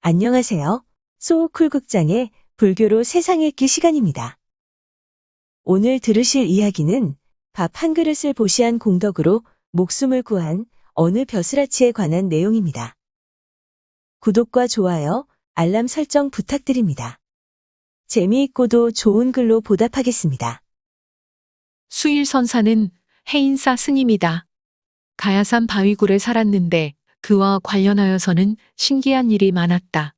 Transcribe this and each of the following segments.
안녕하세요. 소쿨극장의 불교로 세상 읽기 시간입니다. 오늘 들으실 이야기는 밥 한 그릇을 보시한 공덕으로 목숨을 구한 어느 벼슬아치에 관한 내용입니다. 구독과 좋아요, 알람 설정 부탁드립니다. 재미있고도 좋은 글로 보답하겠습니다. 수일선사는 해인사 스님이다. 가야산 바위굴에 살았는데 그와 관련하여서는 신기한 일이 많았다.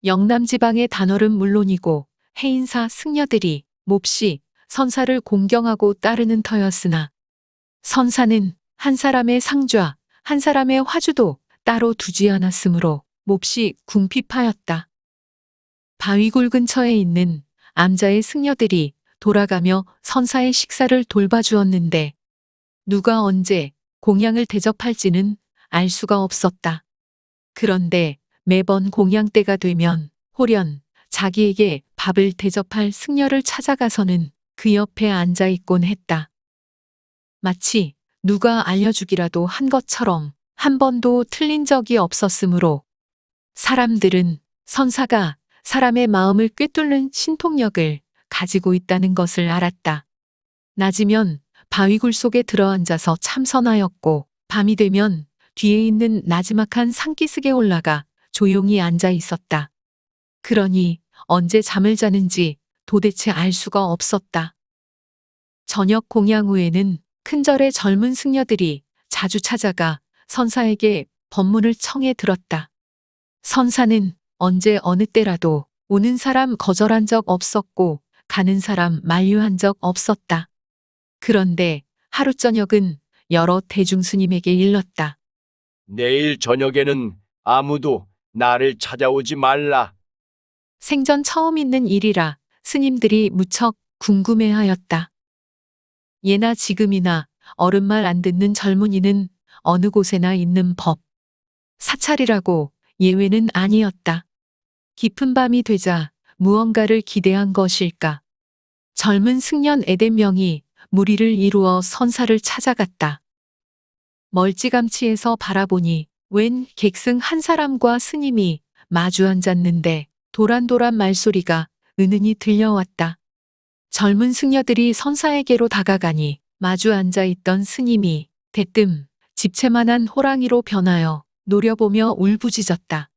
영남지방의 단월은 물론이고 해인사 승려들이 몹시 선사를 공경하고 따르는 터였으나 선사는 한 사람의 상좌, 한 사람의 화주도 따로 두지 않았으므로 몹시 궁핍하였다. 바위굴 근처에 있는 암자의 승려들이 돌아가며 선사의 식사를 돌봐주었는데 누가 언제 공양을 대접할지는 알 수가 없었다. 그런데 매번 공양 때가 되면 홀연 자기에게 밥을 대접할 승려를 찾아가서는 그 옆에 앉아 있곤 했다. 마치 누가 알려주기라도 한 것처럼 한 번도 틀린 적이 없었으므로 사람들은 선사가 사람의 마음을 꿰뚫는 신통력을 가지고 있다는 것을 알았다. 낮이면 바위굴 속에 들어앉아서 참선하였고 밤이 되면 뒤에 있는 나지막한 산기슭에 올라가 조용히 앉아 있었다. 그러니 언제 잠을 자는지 도대체 알 수가 없었다. 저녁 공양 후에는 큰절의 젊은 승려들이 자주 찾아가 선사에게 법문을 청해 들었다. 선사는 언제 어느 때라도 오는 사람 거절한 적 없었고 가는 사람 만류한 적 없었다. 그런데 하루 저녁은 여러 대중스님에게 일렀다. 내일 저녁에는 아무도 나를 찾아오지 말라. 생전 처음 있는 일이라 스님들이 무척 궁금해하였다. 예나 지금이나 어른말 안 듣는 젊은이는 어느 곳에나 있는 법. 사찰이라고 예외는 아니었다. 깊은 밤이 되자 무언가를 기대한 것일까. 젊은 승련 에덴명이 무리를 이루어 선사를 찾아갔다. 멀찌감치해서 바라보니 웬 객승 한 사람과 스님이 마주 앉았는데 도란도란 말소리가 은은히 들려왔다. 젊은 승려들이 선사에게로 다가가니 마주 앉아 있던 스님이 대뜸 집채만한 호랑이로 변하여 노려보며 울부짖었다.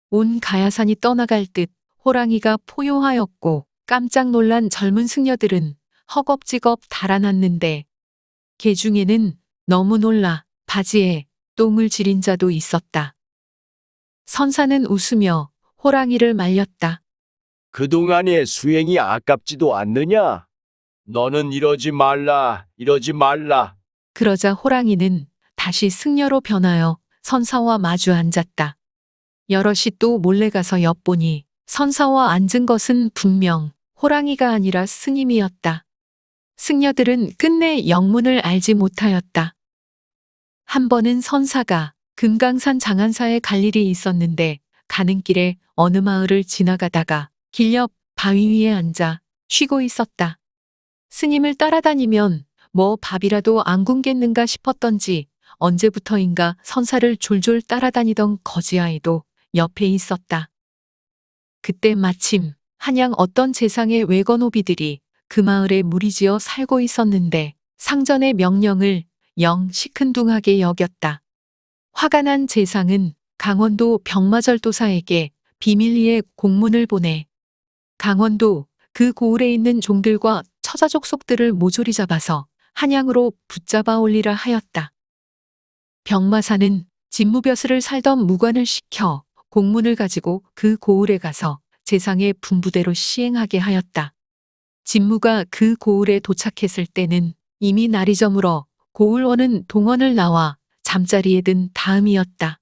온 가야산이 떠나갈 듯 호랑이가 포효하였고 깜짝 놀란 젊은 승려들은 허겁지겁 달아났는데 개 중에는 너무 놀라 바지에 똥을 지린 자도 있었다. 선사는 웃으며 호랑이를 말렸다. 그동안의 수행이 아깝지도 않느냐? 너는 이러지 말라, 이러지 말라. 그러자 호랑이는 다시 승려로 변하여 선사와 마주 앉았다. 여럿이 또 몰래 가서 엿보니 선사와 앉은 것은 분명 호랑이가 아니라 스님이었다. 승려들은 끝내 영문을 알지 못하였다. 한 번은 선사가 금강산 장안사에 갈 일이 있었는데 가는 길에 어느 마을을 지나가다가 길 옆 바위 위에 앉아 쉬고 있었다. 스님을 따라다니면 뭐 밥이라도 안 굶겠는가 싶었던지 언제부터인가 선사를 졸졸 따라다니던 거지아이도 옆에 있었다. 그때 마침 한양 어떤 재상의 외건오비들이 그 마을에 무리지어 살고 있었는데 상전의 명령을 영 시큰둥하게 여겼다. 화가 난 재상은 강원도 병마절도사에게 비밀리에 공문을 보내 강원도 그 고을에 있는 종들과 처자족속들을 모조리 잡아서 한양으로 붙잡아 올리라 하였다. 병마사는 진무벼슬을 살던 무관을 시켜 공문을 가지고 그 고을에 가서 재상의 분부대로 시행하게 하였다. 진무가 그 고을에 도착했을 때는 이미 날이 저물어 고을원은 동원을 나와 잠자리에 든 다음이었다.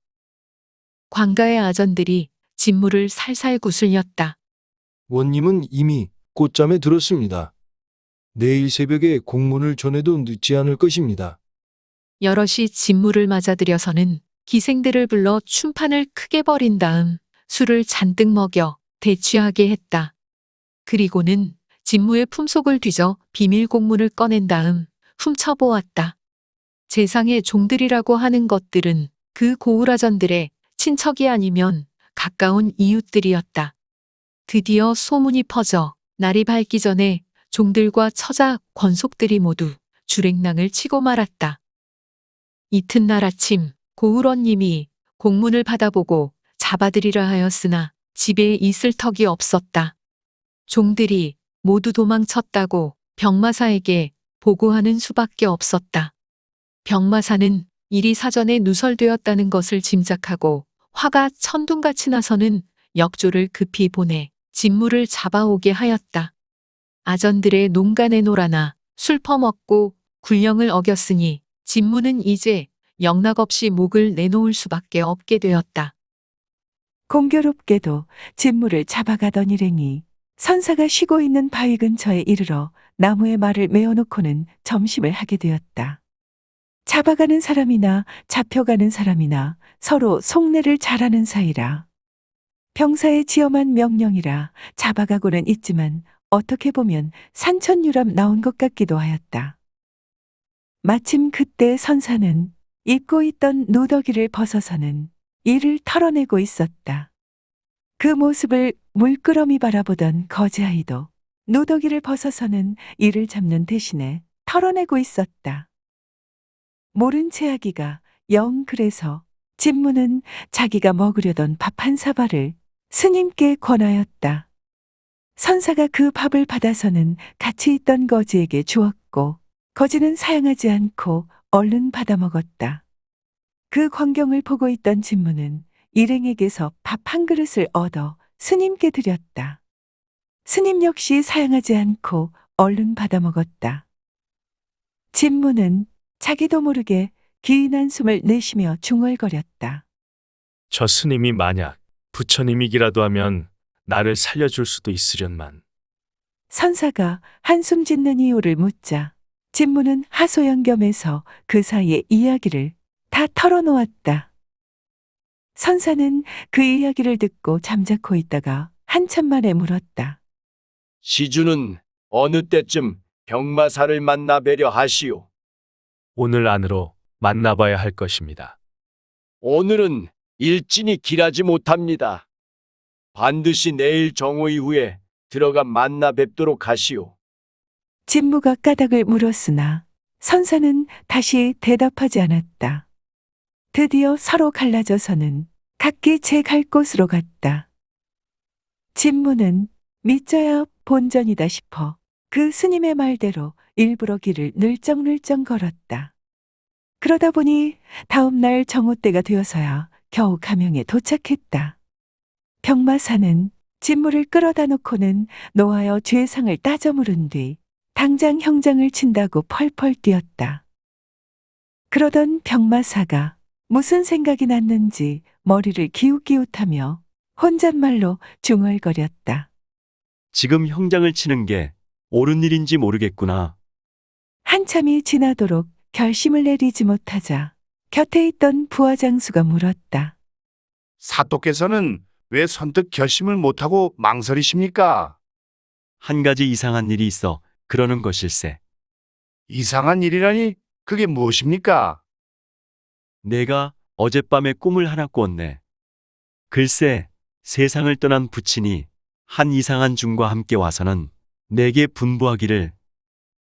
관가의 아전들이 진무를 살살 구슬렸다. 원님은 이미 꽃잠에 들었습니다. 내일 새벽에 공문을 전해도 늦지 않을 것입니다. 여럿이 진무를 맞아들여서는 기생들을 불러 춤판을 크게 벌인 다음 술을 잔뜩 먹여 대취하게 했다. 그리고는 진무의 품속을 뒤져 비밀 공문을 꺼낸 다음 훔쳐보았다. 재상의 종들이라고 하는 것들은 그 고을아전들의 친척이 아니면 가까운 이웃들이었다. 드디어 소문이 퍼져 날이 밝기 전에 종들과 처자, 권속들이 모두 주랭랑을 치고 말았다. 이튿날 아침 고을원님이 공문을 받아보고 잡아들이라 하였으나 집에 있을 턱이 없었다. 종들이 모두 도망쳤다고 병마사에게 보고하는 수밖에 없었다. 병마사는 일이 사전에 누설되었다는 것을 짐작하고 화가 천둥같이 나서는 역조를 급히 보내 진무를 잡아오게 하였다. 아전들의 농간에 놀아나 술 퍼먹고 굴령을 어겼으니 진무는 이제 영락없이 목을 내놓을 수밖에 없게 되었다. 공교롭게도 진무를 잡아가던 일행이 선사가 쉬고 있는 바위 근처에 이르러 나무에 말을 메어놓고는 점심을 하게 되었다. 잡아가는 사람이나 잡혀가는 사람이나 서로 속내를 잘하는 사이라. 병사의 지엄한 명령이라 잡아가고는 있지만 어떻게 보면 산천유람 나온 것 같기도 하였다. 마침 그때 선사는 입고 있던 누더기를 벗어서는 이를 털어내고 있었다. 그 모습을 물끄러미 바라보던 거지아이도 누더기를 벗어서는 이를 잡는 대신에 털어내고 있었다. 모른 채 하기가 영 그래서 진무는 자기가 먹으려던 밥 한 사발을 스님께 권하였다. 선사가 그 밥을 받아서는 같이 있던 거지에게 주었고 거지는 사양하지 않고 얼른 받아 먹었다. 그 광경을 보고 있던 진무는 일행에게서 밥 한 그릇을 얻어 스님께 드렸다. 스님 역시 사양하지 않고 얼른 받아 먹었다. 진무는 자기도 모르게 긴 한숨을 내쉬며 중얼거렸다. 저 스님이 만약 부처님이기라도 하면 나를 살려줄 수도 있으련만. 선사가 한숨 짓는 이유를 묻자 진무는 하소연겸해서 그 사이의 이야기를 다 털어놓았다. 선사는 그 이야기를 듣고 잠자코 있다가 한참 만에 물었다. 시주는 어느 때쯤 병마사를 만나 뵈려 하시오. 오늘 안으로 만나봐야 할 것입니다. 오늘은 일진이 길하지 못합니다. 반드시 내일 정오 이후에 들어가 만나 뵙도록 하시오. 진무가 까닭을 물었으나 선사는 다시 대답하지 않았다. 드디어 서로 갈라져서는 각기 제 갈 곳으로 갔다. 진무는 믿져야 본전이다 싶어 그 스님의 말대로 일부러 길을 늘쩍늘쩍 걸었다. 그러다 보니 다음 날 정오 때가 되어서야 겨우 가명에 도착했다. 병마사는 진무를 끌어다 놓고는 노하여 죄상을 따져 물은 뒤 당장 형장을 친다고 펄펄 뛰었다. 그러던 병마사가 무슨 생각이 났는지 머리를 기웃기웃하며 혼잣말로 중얼거렸다. 지금 형장을 치는 게 옳은 일인지 모르겠구나. 한참이 지나도록 결심을 내리지 못하자 곁에 있던 부하장수가 물었다. 사또께서는 왜 선뜻 결심을 못하고 망설이십니까? 한 가지 이상한 일이 있어 그러는 것일세. 이상한 일이라니 그게 무엇입니까? 내가 어젯밤에 꿈을 하나 꿨네. 글쎄, 세상을 떠난 부친이 한 이상한 중과 함께 와서는 내게 분부하기를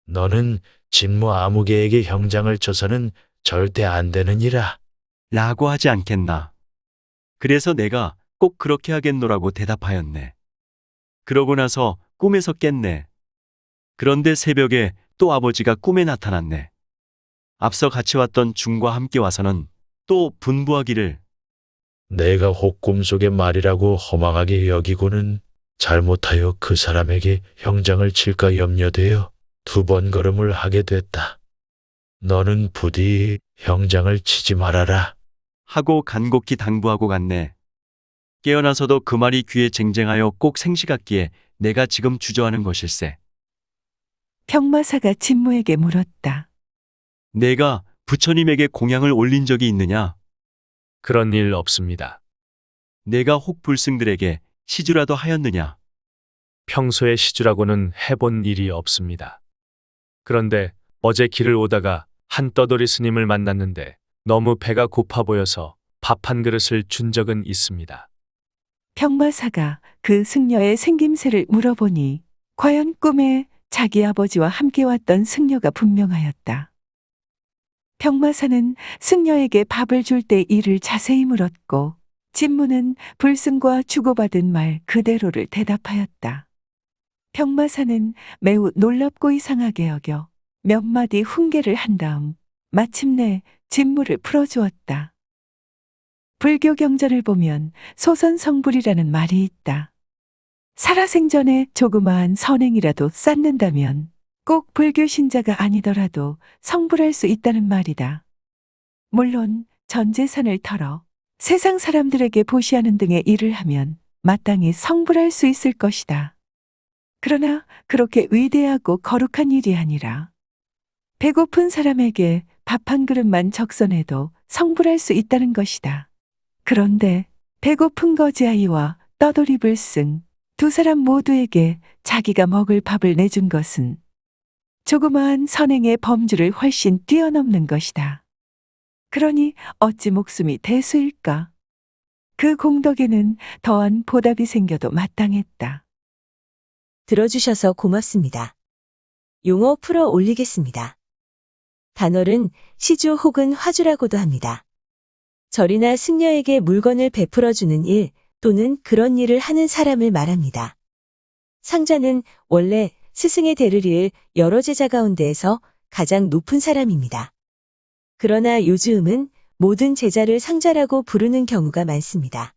너는 진무 아무개에게 형장을 쳐서는 절대 안 되느니라. 라고 하지 않겠나. 그래서 내가 꼭 그렇게 하겠노라고 대답하였네. 그러고 나서 꿈에서 깼네. 그런데 새벽에 또 아버지가 꿈에 나타났네. 앞서 같이 왔던 중과 함께 와서는 또 분부하기를 내가 혹 꿈속의 말이라고 허망하게 여기고는 잘못하여 그 사람에게 형장을 칠까 염려되어 2번 걸음을 하게 됐다. 너는 부디 형장을 치지 말아라. 하고 간곡히 당부하고 갔네. 깨어나서도 그 말이 귀에 쟁쟁하여 꼭 생시 같기에 내가 지금 주저하는 것일세. 병마사가 진무에게 물었다. 내가 부처님에게 공양을 올린 적이 있느냐? 그런 일 없습니다. 내가 혹 불승들에게 시주라도 하였느냐? 평소에 시주라고는 해본 일이 없습니다. 그런데 어제 길을 오다가 한 떠돌이 스님을 만났는데 너무 배가 고파 보여서 밥 한 그릇을 준 적은 있습니다. 평마사가 그 승려의 생김새를 물어보니 과연 꿈에 자기 아버지와 함께 왔던 승려가 분명하였다. 평마사는 승려에게 밥을 줄 때 이를 자세히 물었고 진무는 불승과 주고받은 말 그대로를 대답하였다. 평마사는 매우 놀랍고 이상하게 여겨 몇 마디 훈계를 한 다음 마침내 진무를 풀어주었다. 불교 경전을 보면 소선성불이라는 말이 있다. 살아생전에 조그마한 선행이라도 쌓는다면 꼭 불교 신자가 아니더라도 성불할 수 있다는 말이다. 물론 전 재산을 털어 세상 사람들에게 보시하는 등의 일을 하면 마땅히 성불할 수 있을 것이다. 그러나 그렇게 위대하고 거룩한 일이 아니라 배고픈 사람에게 밥 한 그릇만 적선해도 성불할 수 있다는 것이다. 그런데 배고픈 거지아이와 떠돌이 불승 두 사람 모두에게 자기가 먹을 밥을 내준 것은 조그마한 선행의 범주를 훨씬 뛰어넘는 것이다. 그러니 어찌 목숨이 대수일까? 그 공덕에는 더한 보답이 생겨도 마땅했다. 들어주셔서 고맙습니다. 용어 풀어 올리겠습니다. 단월은 시주 혹은 화주라고도 합니다. 절이나 승려에게 물건을 베풀어주는 일 또는 그런 일을 하는 사람을 말합니다. 상자는 원래 스승의 대를 이을 여러 제자 가운데에서 가장 높은 사람입니다. 그러나 요즘은 모든 제자를 상자라고 부르는 경우가 많습니다.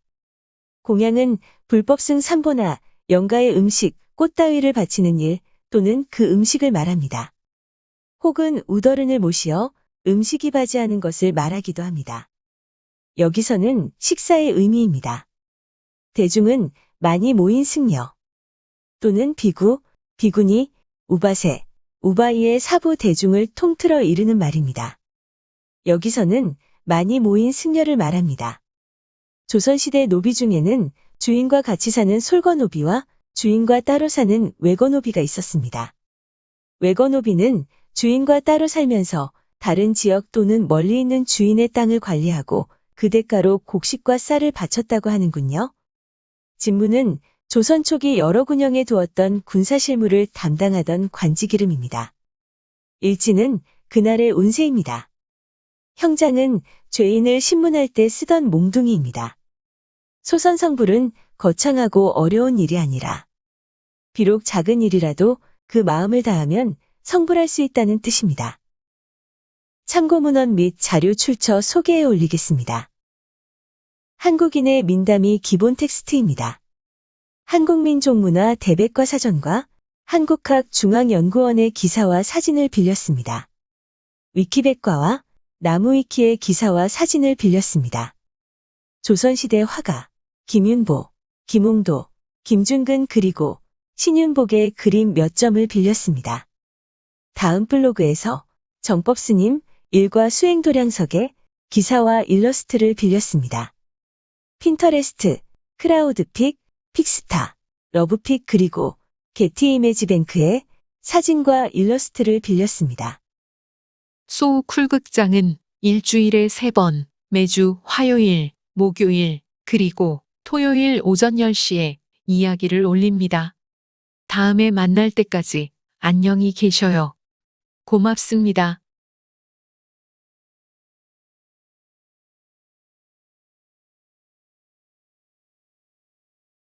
공양은 불법승 삼보나 영가의 음식, 꽃 따위를 바치는 일 또는 그 음식을 말합니다. 혹은 우더른을 모시어 음식이 바지하는 것을 말하기도 합니다. 여기서는 식사의 의미입니다. 대중은 많이 모인 승려 또는 비구, 비구니, 우바세, 우바이의 사부 대중을 통틀어 이르는 말입니다. 여기서는 많이 모인 승려를 말합니다. 조선시대 노비 중에는 주인과 같이 사는 솔거노비와 주인과 따로 사는 외거노비가 있었습니다. 외거노비는 주인과 따로 살면서 다른 지역 또는 멀리 있는 주인의 땅을 관리하고 그 대가로 곡식과 쌀을 바쳤다고 하는군요. 진무는 조선 초기 여러 군영에 두었던 군사실무를 담당하던 관직 이름입니다. 일지는 그날의 운세입니다. 형장은 죄인을 신문할 때 쓰던 몽둥이입니다. 소선성불은 거창하고 어려운 일이 아니라 비록 작은 일이라도 그 마음을 다하면 성불할 수 있다는 뜻입니다. 참고문헌 및 자료 출처 소개해 올리겠습니다. 한국인의 민담이 기본 텍스트입니다. 한국민족문화 대백과 사전과 한국학중앙연구원의 기사와 사진을 빌렸습니다. 위키백과와 나무위키의 기사와 사진을 빌렸습니다. 조선시대 화가 김윤보, 김홍도, 김준근 그리고 신윤복의 그림 몇 점을 빌렸습니다. 다음 블로그에서 정법스님 일과 수행도량석의 기사와 일러스트를 빌렸습니다. 핀터레스트, 크라우드픽, 픽스타, 러브픽 그리고 게티 이미지뱅크의 사진과 일러스트를 빌렸습니다. 소우 쿨극장은 일주일에 3번, 매주 화요일, 목요일, 그리고 토요일 오전 10시에 이야기를 올립니다. 다음에 만날 때까지 안녕히 계셔요. 고맙습니다.